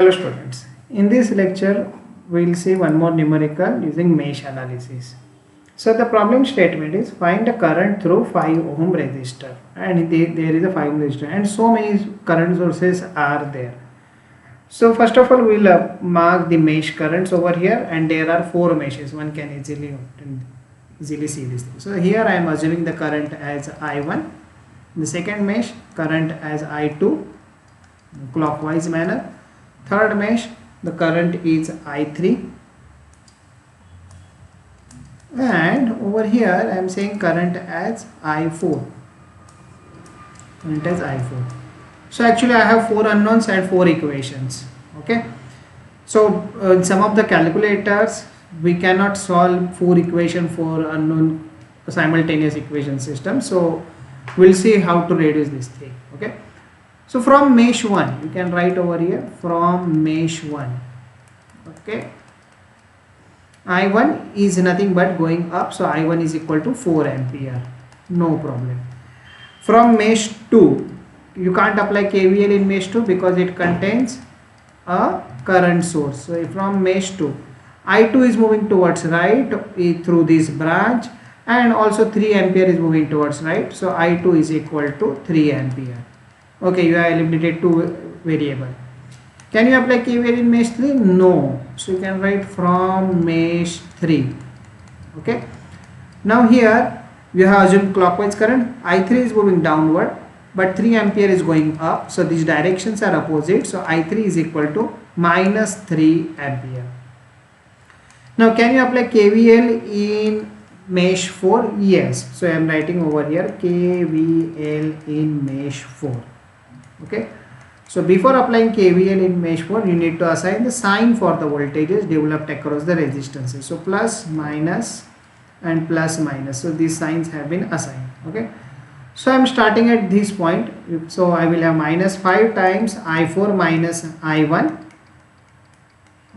Hello students, in this lecture we will see one more numerical using mesh analysis. So the problem statement is find the current through 5 ohm resistor, and there is a 5 ohm resistor and so many current sources are there. So first of all we will mark the mesh currents over here, and there are 4 meshes. One can easily see this thing. So here I am assuming the current as I1, the second mesh current as I2 clockwise manner. Third mesh, the current is I3, and over here I am saying current as I4. Current as I4. So actually I have 4 unknowns and 4 equations. Okay. So in some of the calculators we cannot solve 4 equations for unknown simultaneous equation system. So we'll see how to reduce this thing. Okay. So from mesh 1, you can write over here from mesh 1, okay, I1 is nothing but going up, so I1 is equal to 4 ampere, no problem. From mesh 2, you can't apply KVL in mesh 2 because it contains a current source. So from mesh 2, I2 is moving towards right through this branch, and also 3 ampere is moving towards right, so I2 is equal to 3 ampere. Okay, you have eliminated 2 variable. Can you apply KVL in mesh 3? No. So you can write from mesh 3. Okay. Now here we have assumed clockwise current. I3 is moving downward, but 3 ampere is going up. So these directions are opposite. So I3 is equal to minus 3 ampere. Now can you apply KVL in mesh 4? Yes. So I am writing over here KVL in mesh 4. Okay, so before applying KVL in mesh 4, you need to assign the sign for the voltages developed across the resistances. So plus, minus and plus, minus. So these signs have been assigned. Okay, so I am starting at this point. So I will have minus 5 times I4 minus I1.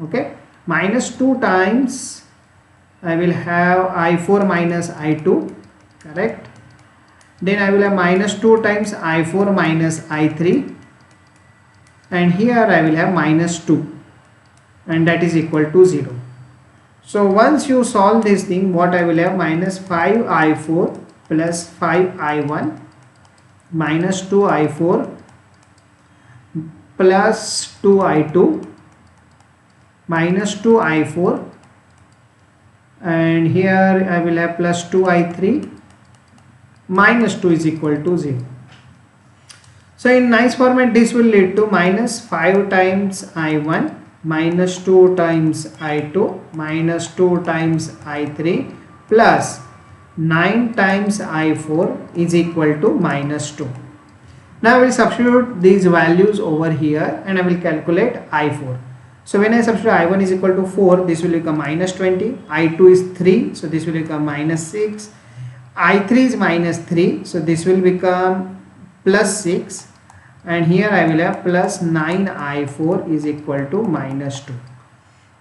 Okay, minus 2 times I will have I4 minus I2. Correct. Then I will have minus 2 times I4 minus I3, and here I will have minus 2, and that is equal to 0. So once you solve this thing, what I will have, minus 5 I4 plus 5 I1 minus 2 I4 plus 2 I2 minus 2 I4, and here I will have plus 2 I3 minus 2 is equal to 0. So in nice format this will lead to minus 5 times I1 minus 2 times I2 minus 2 times I3 plus 9 times I4 is equal to minus 2. Now I will substitute these values over here and I will calculate I4. So when I substitute I1 is equal to 4, this will become minus 20, I2 is 3, so this will become minus 6, I3 is minus 3, so this will become plus 6, and here I will have plus 9 I4 is equal to minus 2.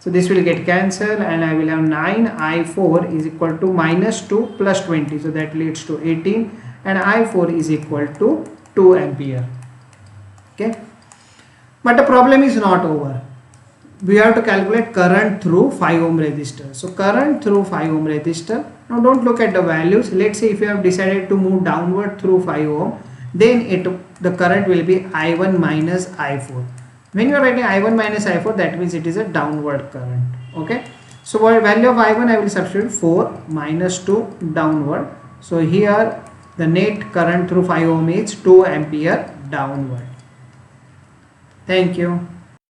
So this will get cancelled and I will have 9 I4 is equal to minus 2 plus 20, so that leads to 18, and I4 is equal to 2 ampere. Okay, but the problem is not over. We have to calculate current through 5 ohm resistor. So current through 5 ohm resistor. Now don't look at the values. Let's say if you have decided to move downward through 5 ohm, then the current will be I1 minus I4. When you are writing I1 minus I4, that means it is a downward current. Okay. So what value of I1 I will substitute 4 minus 2 downward. So here the net current through 5 ohm is 2 ampere downward. Thank you.